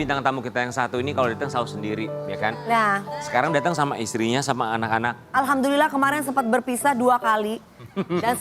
bintang tamu kita yang satu ini kalau datang selalu sendiri, ya kan? Nah, Sekarang datang sama istrinya, sama anak-anak. alhamdulillah kemarin sempat berpisah 2 kali. Dan,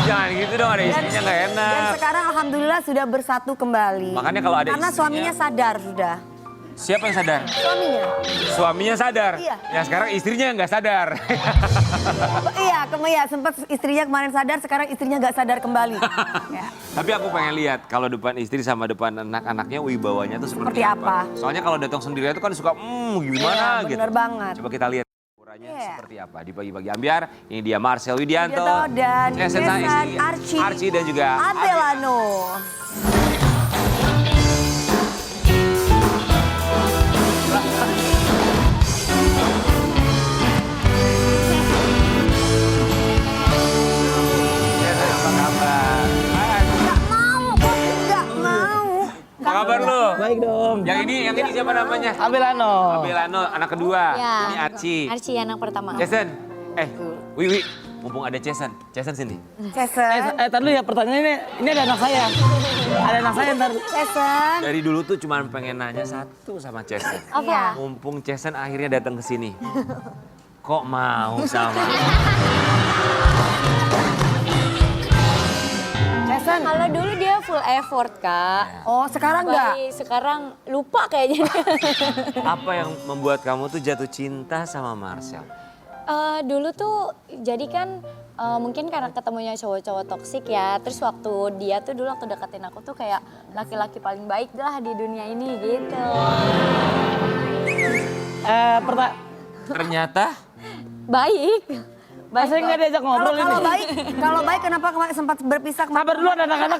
Jangan gitu dong, ada istrinya nggak enak. dan sekarang alhamdulillah sudah bersatu kembali. Makanya kalau ada Karena istrinya- suaminya sadar sudah. Siapa yang sadar? Suaminya. Suaminya sadar. Iya. Ya sekarang istrinya yang nggak sadar. Iya, sempat istrinya kemarin sadar, sekarang istrinya nggak sadar kembali. Ya. Tapi aku pengen lihat kalau depan istri sama depan anak-anaknya wibawanya tuh seperti, Seperti apa? Soalnya kalau datang sendirian itu kan suka gimana Iya, gitu. bener banget. Coba kita lihat ukurannya Iya. seperti apa di pagi-pagi ambiar. Ini dia Marcel Widianto Widianto dan Jason sang Jason, istri, Archie. Archie dan juga Adelano. Jason, apa kabar? Hai. Nggak mau, kok nggak mau. Apa kabar lu? Baik dong. Yang ini siapa namanya? Adelano. Abelano, anak kedua. Ya. Ini Archie. Archie anak pertama. Jason, Wiwi, mumpung ada Jason sini. Jason. Tadi dulu ya pertanyaannya, ini ada anak saya. Ada anak saya ntar. Jason. Dari dulu tuh cuma pengen nanya satu sama Jason. Apa? Mumpung Jason akhirnya datang ke sini. Kok mau sama? Jason. Kalau dulu dia full effort, Kak. Oh, sekarang nggak? Baik, sekarang lupa kayaknya. Apa yang membuat kamu tuh jatuh cinta sama Marcel? Dulu tuh jadi kan mungkin karena ketemunya cowok-cowok toksik ya. Terus waktu dia tuh dulu waktu deketin aku tuh kayak laki-laki paling baik lah di dunia ini gitu. Ternyata Baik. Saya nggak diajak ngobrol ini. Kalau baik kenapa kemarin sempat berpisah kemarin? Sabar dulu ada anak-anak.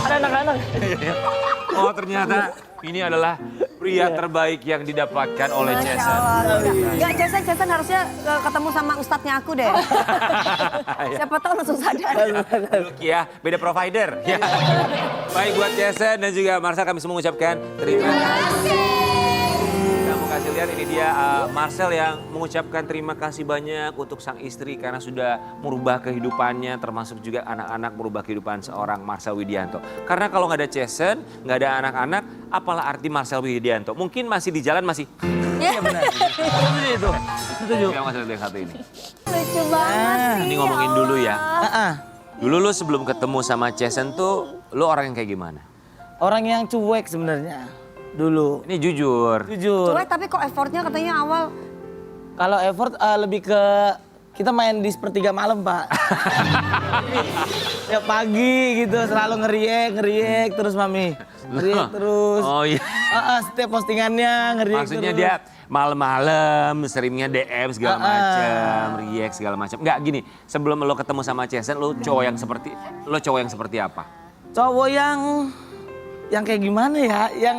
Ada anak-anak. oh ternyata ini adalah pria terbaik yang didapatkan oleh Masya Jason. Allah. Nggak, Jason harusnya ketemu sama ustadznya aku deh. Siapa tahu langsung sadar. Look ya, beda provider. Ya. Baik buat Jason dan juga Marcel kami semua mengucapkan terima kasih. Kamu kasih lihat ini dia Marcel yang mengucapkan terima kasih banyak untuk sang istri karena sudah merubah kehidupannya termasuk juga anak-anak merubah kehidupan seorang Marcel Widianto. Karena kalau nggak ada Jason, nggak ada anak-anak, apalah arti Marcel Widianto? Mungkin masih di jalan masih. Iya benar. Itu. Setuju. Yang Marcel yang satu ini. Lucu banget sih. Ini ngomongin dulu ya. Heeh. Dulu lu sebelum ketemu sama Jason tuh, lu orang yang kayak gimana? Orang yang cuek sebenarnya. Dulu. Ini jujur. Jujur. Cuek tapi kok effortnya katanya awal. Kalau effort lebih ke kita main di sepertiga malam, Pak. Ya pagi gitu selalu ngeriek terus Mami. Ngeriek terus. Oh iya. Setiap postingannya ngeriek Maksudnya terus. dia malam-malam seringnya DM segala macam, react segala macam. Enggak gini, sebelum lo ketemu sama Jason, lo cowok yang seperti apa? Cowok yang kayak gimana ya? Yang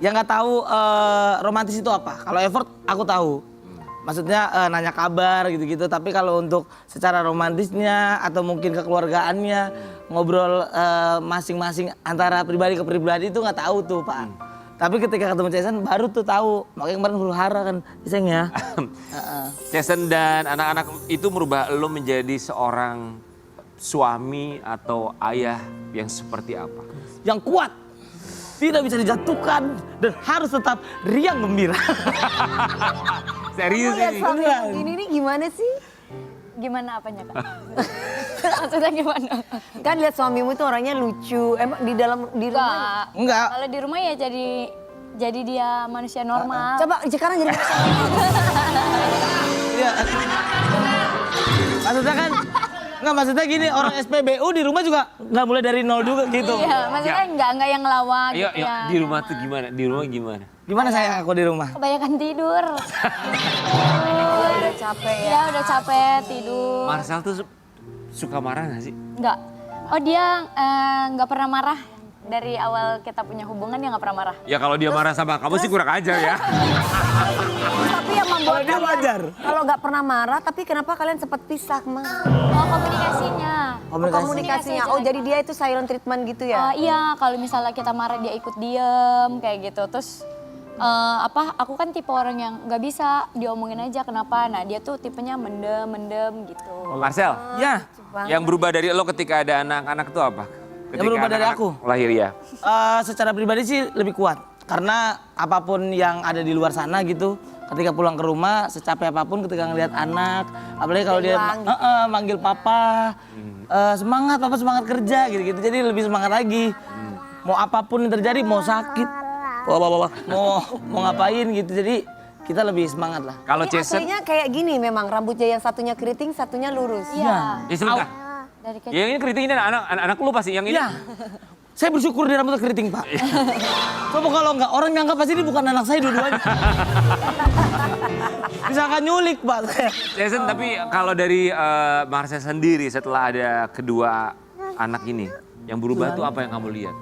nggak tahu romantis itu apa. Kalau effort aku tahu. Maksudnya nanya kabar gitu-gitu. Tapi kalau untuk secara romantisnya atau mungkin kekeluargaannya ngobrol masing-masing antara pribadi ke pribadi itu nggak tahu tuh Pak. Tapi ketika ketemu Jason baru tuh tahu. Makanya kemarin huru hara kan Jason ya. Jason dan anak-anak itu merubah lo menjadi seorang suami atau ayah yang seperti apa? Yang kuat. Tidak bisa dijatuhkan dan harus tetap riang gembira. Serius Lihat ini? suami ini gimana sih? Gimana apanya, Kak? Maksudnya gimana? Kan lihat suamimu itu orangnya lucu. Emang di rumah? Enggak. Enggak. Kalau di rumah ya jadi dia manusia normal. Coba sekarang jadi Iya. Maksudnya kan nggak maksudnya gini orang SPBU di rumah juga nggak mulai dari nol juga gitu. Iya, maksudnya enggak yang ngelawak Ayo, gitu ya. di rumah tuh gimana? Di rumah gimana? Gimana sayang aku di rumah? Kebanyakan tidur. udah capek ya. Ya udah capek tidur. Marcel tuh suka marah gak sih? Enggak. Oh dia nggak pernah marah. Dari awal kita punya hubungan dia nggak pernah marah. Ya kalau dia marah sama kamu sih kurang ajar ya. Tapi yang membuat Kalau dia kalian- wajar. Kalau nggak pernah marah, tapi kenapa kalian sempat pisah kemana? Oh komunikasinya. Komunikasinya. Oh jadi dia itu silent treatment gitu ya? Iya, kalau misalnya kita marah dia ikut diem kayak gitu. Terus aku kan tipe orang yang nggak bisa diomongin aja kenapa. Nah dia tuh tipenya mendem gitu. Marcel, Ya. yang berubah dari lo ketika ada anak-anak tuh apa? Yang berubah dari anak-anak aku? lahir ya. Secara pribadi sih lebih kuat. Karena apapun yang ada di luar sana gitu, ketika pulang ke rumah, secapek apapun ketika ngelihat anak, apalagi kalau dia manggil papa, semangat, papa semangat kerja gitu-gitu. Jadi lebih semangat lagi. Mau apapun yang terjadi, mau sakit, mau ngapain gitu. Jadi kita lebih semangat lah. Kalau Ini Jason, aslinya kayak gini memang, rambutnya yang satunya keriting, satunya lurus. Iya. ya sebentar. Dari kecil. Yang ini keriting ini anak lu pasti yang ini. Iya. Saya bersyukur dia rambutnya keriting, Pak. Coba kalau enggak, orang nganggap pasti ini bukan anak saya dua-duanya. Misalkan nyulik, Pak. Jason, tapi kalau dari Marcel sendiri setelah ada kedua anak ini, yang berubah tuh apa yang kamu lihat?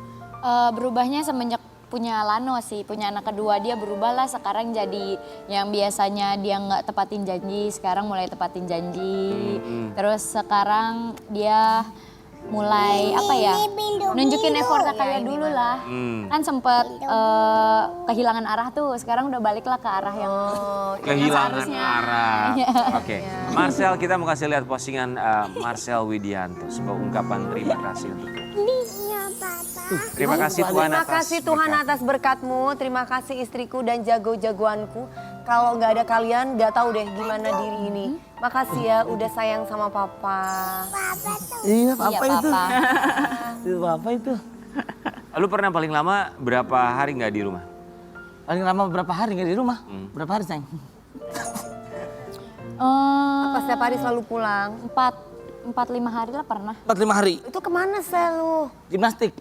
Berubahnya semenjak punya Lano sih, punya anak kedua dia berubah lah sekarang jadi yang biasanya dia nggak tepatin janji, sekarang mulai tepatin janji. Terus sekarang dia mulai apa ya, nunjukin effort kayak dulu lah. Kan sempet kehilangan arah tuh, sekarang udah balik lah ke arah yang Kehilangan seharusnya. arah. Iya. Oke, Marcel, kita mau kasih lihat postingan Marcel Widianto, sebuah ungkapan terima kasih untuk dia. Terima kasih Tuhan Terima atas kasih Tuhan berkat. atas berkat-Mu, terima kasih istriku dan jago-jagoanku. Kalau nggak ada kalian, nggak tahu deh gimana diri ini. Makasih ya udah sayang sama papa. Iya, apa Iya, itu? Papa. Itu apa itu? Lu pernah paling lama berapa hari nggak di rumah? Paling lama berapa hari nggak di rumah? Berapa hari, sayang? Apa setiap hari selalu pulang? 4-5 hari lah pernah. 4-5 hari. Itu kemana selu? Gimnastik.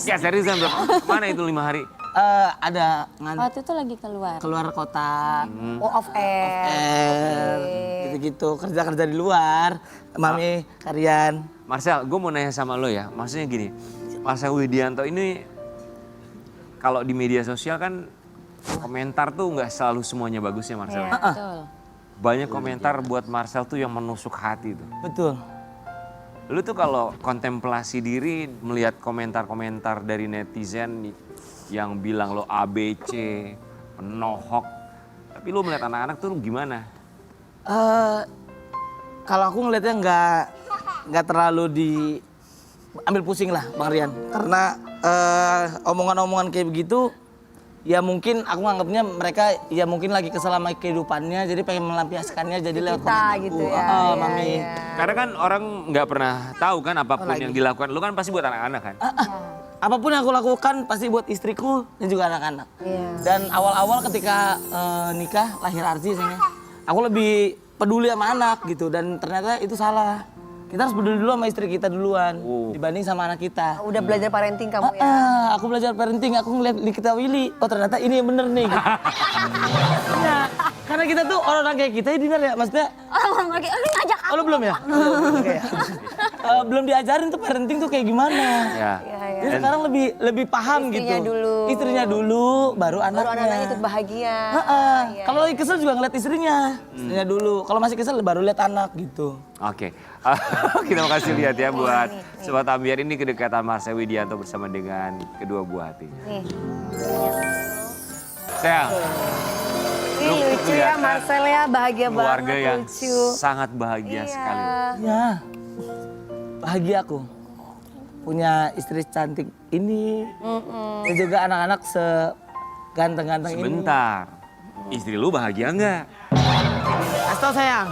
Ya seriusan, bro. Kemana itu 5 hari? Ada Waktu itu lagi keluar. keluar kota, Oh, off air. gitu-gitu, kerja-kerja di luar, mami, kalian. Marcel, gue mau nanya sama lo ya. Maksudnya gini, Marcel Widianto ini kalau di media sosial kan komentar tuh nggak selalu semuanya bagus ya Marcel. Iya. Betul. Banyak komentar buat Marcel tuh yang menusuk hati tuh. Betul. Lu tuh kalau kontemplasi diri melihat komentar-komentar dari netizen yang bilang lo ABC, penohok. Tapi lu melihat anak-anak tuh gimana? Kalau aku ngelihatnya nggak terlalu ambil pusing lah, Bang Rian. Karena omongan-omongan kayak begitu, ya mungkin aku nganggapnya mereka ya mungkin lagi kesel sama kehidupannya, jadi pengen melampiaskannya jadi lewat Kita komen aku. gitu ya. Iya, Mami. iya. Karena kan orang nggak pernah tahu kan apapun yang dilakukan. Lu kan pasti buat anak-anak kan? Apapun yang aku lakukan pasti buat istriku dan juga anak-anak. Iya. Dan awal-awal ketika nikah, lahir Arzi sayangnya, aku lebih peduli sama anak gitu. Dan ternyata itu salah. Kita harus peduli dulu sama istri kita duluan dibanding sama anak kita. Udah belajar parenting kamu ya? Aku belajar parenting, aku ngeliat Nikita Willy. Oh ternyata ini yang bener nih. Gitu. Iya, karena kita tuh orang-orang kayak kita, dengar ya maksudnya. Orang lagi, ini ngajak Oh lu belum ya? Oke. Belum diajarin tuh parenting tuh kayak gimana. Ya. Jadi sekarang lebih paham Istrinya gitu. dulu. Istrinya dulu, baru anaknya. Baru anak-anaknya ikut bahagia. Iya. Kalau lagi kesel juga ngeliat istrinya. Istrinya dulu. Kalau masih kesel baru lihat anak gitu. Oke, kita mau kasih lihat ya buat Sobat Ambiar, ini kedekatan Marcel Widianto bersama dengan kedua buah hatinya. Nih. Sel, Ini lucu ya Marcel ya, bahagia keluarga banget, yang lucu. sangat bahagia sekali. Ya, bahagia aku. Punya istri cantik ini. Dan juga anak-anak seganteng-ganteng ini. Sebentar, istri lu bahagia nggak? Kasih tau sayang.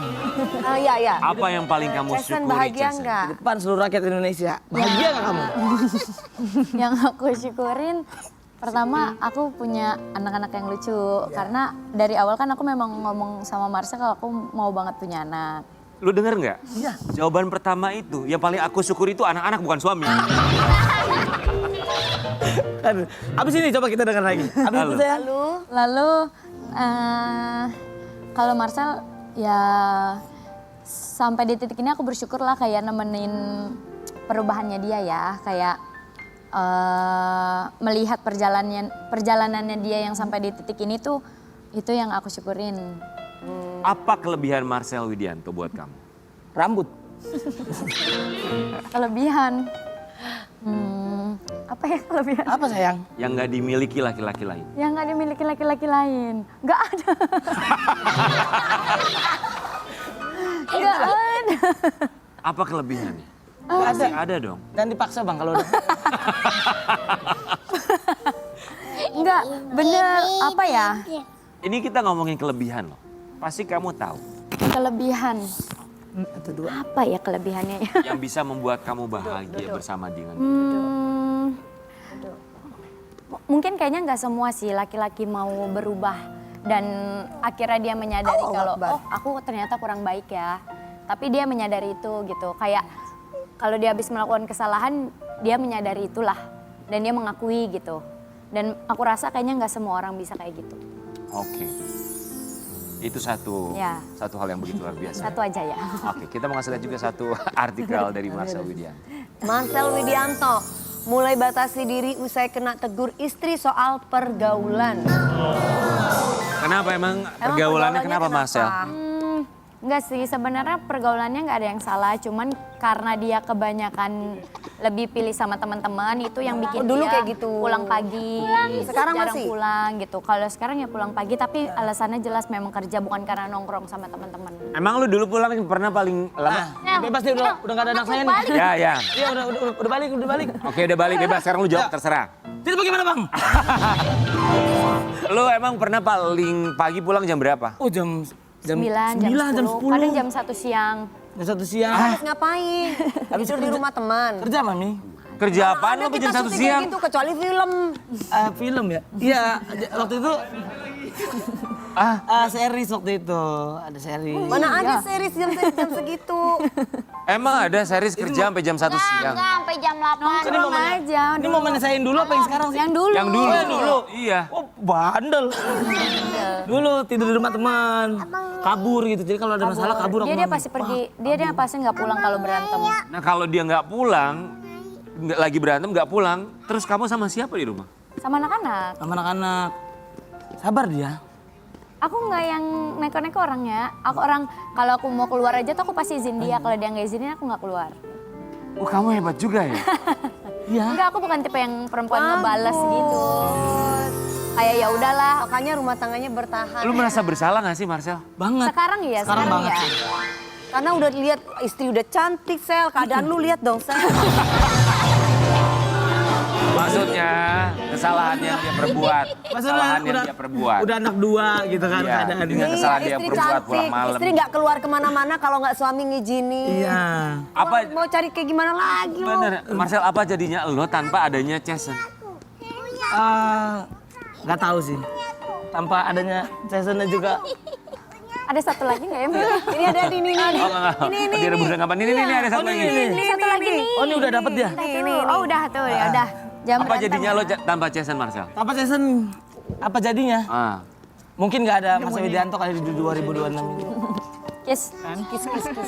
Iya, iya. Apa yang paling kamu Jason syukuri, bahagia Jason? nggak? Di depan seluruh rakyat Indonesia. Bahagia nggak kamu? Yang aku syukurin pertama aku punya anak-anak yang lucu karena dari awal kan aku memang ngomong sama Marcel kalau aku mau banget punya anak. Lu denger nggak? Iya. Jawaban pertama itu, yang paling aku syukuri itu anak-anak bukan suami. Aduh. Abis ini coba kita dengar lagi. Abis itu sayang. Lalu kalau Marcel ya sampai di titik ini aku bersyukur lah kayak nemenin perubahannya dia ya, kayak melihat perjalanannya dia yang sampai di titik ini tuh itu yang aku syukurin. Apa kelebihan Marcel Widianto buat kamu? Rambut. Kelebihan, apa ya kelebihan? Apa sayang? Yang nggak dimiliki laki-laki lain. Yang nggak dimiliki laki-laki lain, nggak ada. Nggak ada. Apa kelebihannya? Nggak ada. Pasti ada dong. Dan dipaksa bang kalau udah. Enggak, bener apa ya? Ini kita ngomongin kelebihan loh. Pasti kamu tahu Kelebihan. Satu dua. Apa ya kelebihannya ya? yang bisa membuat kamu bahagia bersama dengan Mungkin kayaknya nggak semua sih laki-laki mau berubah dan akhirnya dia menyadari kalau aku ternyata kurang baik ya. Tapi dia menyadari itu gitu. Kayak kalau dia habis melakukan kesalahan dia menyadari itulah dan dia mengakui gitu. Dan aku rasa kayaknya nggak semua orang bisa kayak gitu. Oke. Itu satu hal yang begitu luar biasa. Satu aja ya. Oke, kita mau ngasih lihat juga satu artikel dari Marcel Widianto. Marcel Widianto mulai batasi diri usai kena tegur istri soal pergaulan. Kenapa emang pergaulannya kenapa Marcel? Enggak sih, sebenarnya pergaulannya nggak ada yang salah, cuman karena dia kebanyakan lebih pilih sama teman-teman itu yang bikin dulu dia kayak gitu. pulang pagi. Sekarang jarang masih? pulang gitu. Kalau sekarang ya pulang pagi, tapi alasannya jelas memang kerja bukan karena nongkrong sama teman-teman. Emang lu dulu pulang pernah paling lama? Bebas deh udah nggak ada anak saya nih. Ya, ya. Iya udah balik. Oke, udah balik bebas. Sekarang lu jawab terserah. Jadi bagaimana bang? Lu emang pernah paling pagi pulang jam berapa? Oh jam 9, 9, jam 10, kadang 10. jam 1 siang. Jam 1 siang. Habis ngapain? Habis di rumah teman. Kerja mami. Kerja apaan lu Ada jam kita 1 syuting siang? kayak gitu kecuali film. Film ya? Iya, waktu itu series waktu itu. Ada series. Mana ada series jam segitu. Emang ada series kerja sampai jam 1 siang? Enggak, sampai jam 8. Nongkrong aja. Ini mau menesain dulu apa yang sekarang sih? Yang dulu. Yang dulu? Oh, yang dulu? Iya. Oh bandel. Dulu tidur di rumah teman. Kabur gitu. Jadi kalau ada masalah kabur aku Dia mami. pasti pergi, dia pasti nggak pulang kalau berantem. Nah kalau dia nggak pulang, lagi berantem nggak pulang, terus kamu sama siapa di rumah? Sama anak-anak. Sama anak-anak. Sabar dia. Aku nggak yang neko-neko orangnya. Aku orang kalau aku mau keluar aja tuh aku pasti izin dia. Kalau dia nggak izinin aku nggak keluar. Oh kamu hebat juga ya? Iya. Enggak, aku bukan tipe yang perempuan ngebales gitu. Kayak ya udahlah. Makanya rumah tangganya bertahan. Lu merasa bersalah nggak sih Marcel? Banget. Sekarang ya, Sekarang banget ya. sih. Karena udah lihat istri udah cantik, Sel. Keadaan lu lihat dong, Sel. Maksudnya kesalahan yang dia perbuat. Kesalahan yang dia perbuat. Udah anak 2 gitu kan Iya, keadaan. dengan kesalahan dia istri perbuat pulang cantik. malam. Istri nggak keluar kemana-mana kalau nggak suami ngizinin. Iya. Apa Mau cari kayak gimana lagi lo? bener Marcel apa jadinya lo tanpa adanya Jason? Nggak tahu sih. Tanpa adanya Jasonnya juga. Ada satu lagi nggak ya? Ini ada di ini. Ini dia rebutan kapan? Ini ada satu lagi. Ini satu lagi nih. Oh ini udah dapet dia? Ini. Oh udah tuh ya udah. Jam Apa berantem jadinya ya. lo tanpa Jason Marcel? Tanpa Jason apa jadinya? Ah. Mungkin nggak ada Mas Widianto kali di 2026 ini. Kiss.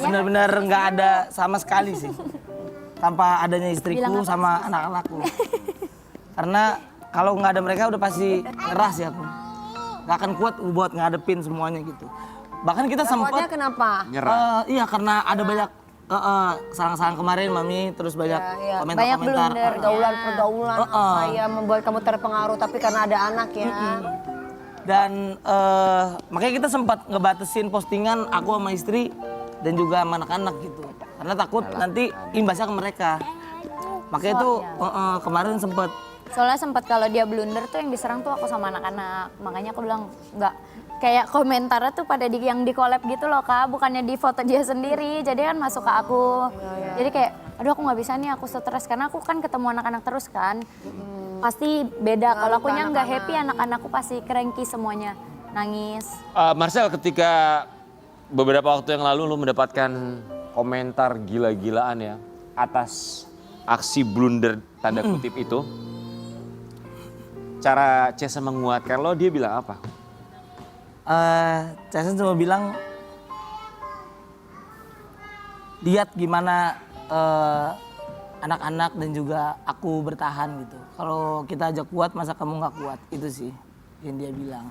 Benar-benar nggak ada sama sekali sih. Tanpa adanya istriku Bilang apa? sama anak-anakku. Karena kalau nggak ada mereka udah pasti ngeras ya aku. Nggak akan kuat buat ngadepin semuanya gitu. Bahkan kita Kuatnya sempat kenapa? Nyerah. iya karena ada banyak sarang-sarang kemarin mami terus banyak Iya. komentar-komentar. Banyak blunder. Pergaulan apa ya membuat kamu terpengaruh tapi karena ada anak ya. Dan makanya kita sempat ngebatasin postingan aku sama istri dan juga sama anak-anak gitu. Karena takut nanti imbasnya ke mereka. Makanya itu kemarin sempat Soalnya sempat kalau dia blunder tuh yang diserang tuh aku sama anak-anak. Makanya aku bilang nggak, kayak komentarnya tuh pada yang di collab gitu loh Kak, bukannya di foto dia sendiri. Jadi kan masuk ke aku. Jadi kayak aduh aku nggak bisa nih, aku stres karena aku kan ketemu anak-anak terus kan. Pasti beda kalau akunya nggak happy, anak-anakku pasti cranky semuanya, nangis. Marcel, ketika beberapa waktu yang lalu lu mendapatkan komentar gila-gilaan ya atas aksi blunder tanda kutip itu, cara Jason menguatkan lo, dia bilang apa? Jason cuma bilang lihat gimana anak-anak dan juga aku bertahan gitu. Kalau kita aja kuat masa kamu nggak kuat, itu sih yang dia bilang.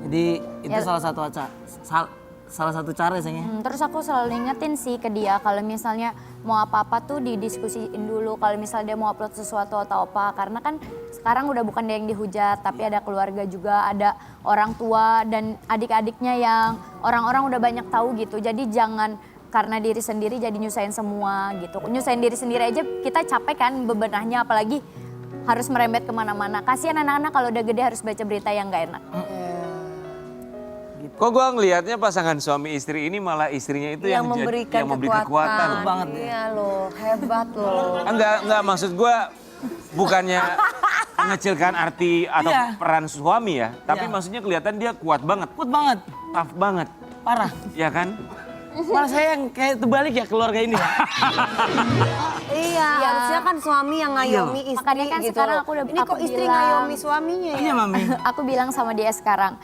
Jadi itu salah satu cara sayangnya. Terus aku selalu ingetin sih ke dia kalau misalnya mau apa-apa tuh didiskusiin dulu. Kalau misalnya dia mau upload sesuatu atau apa. Karena kan sekarang udah bukan dia yang dihujat, tapi ada keluarga juga, ada orang tua dan adik-adiknya yang orang-orang udah banyak tahu gitu. Jadi jangan karena diri sendiri jadi nyusahin semua gitu. Nyusahin diri sendiri aja kita capek kan bebenahnya, apalagi harus merembet kemana-mana. Kasihan anak-anak kalau udah gede harus baca berita yang gak enak. Kok gue ngelihatnya pasangan suami istri ini malah istrinya itu yang memberikan kekuatan. banget. Iya loh, hebat loh. Enggak, maksud gue bukannya mengecilkan arti atau Iya. peran suami ya. Tapi Iya. maksudnya kelihatan dia kuat banget, Kuat banget, tough banget. parah. Ya kan? Malah saya yang kayak terbalik ya keluarga ini ya. Iya, harusnya kan suami yang ngayomi istri Makanya kan gitu. sekarang aku Ini kok istri bilang- ngayomi suaminya ya? Iya Mami. Aku bilang sama dia sekarang,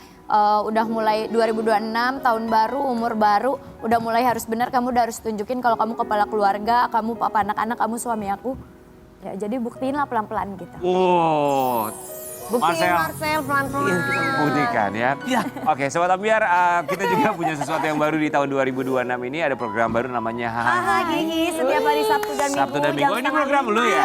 udah mulai 2026 tahun baru, umur baru, udah mulai harus benar, kamu udah harus tunjukin kalau kamu kepala keluarga, kamu papa anak-anak, kamu suami aku. Ya jadi buktiin lah pelan-pelan gitu. Oh, Buktiin Marcel pelan-pelan. buktikan ya. Iya. Oke, Sobat Ambiar, kita juga punya sesuatu yang baru di tahun 2026 ini. Ada program baru namanya Haha. Haha Hihi, setiap hari Sabtu dan Minggu. Sabtu dan jam Minggu. Ini setengah program lu ya?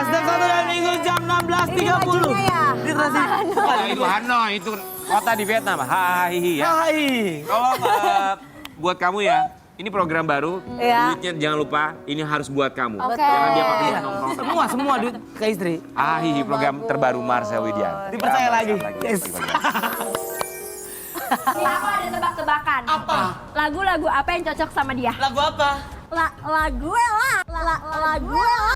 Setiap Sabtu dan Minggu jam 16.30. Ini bajunya ya? Di Trans- Oh, itu Hanoi, itu kota di Vietnam. Haha Hihi ya. Hai. Tolong buat kamu ya, ini program baru. Iya. Duitnya jangan lupa, ini harus buat kamu. Oke. Jangan dia pakai Iya. nongkrong. Semua duit ke istri. Haha Hihi, program terbaru Marcel Widian. Dipercaya lagi. Yes. Nih aku ada tebak-tebakan. Apa? Lagu-lagu apa yang cocok sama dia? Lagu apa? Lagu lah. Lagu lah.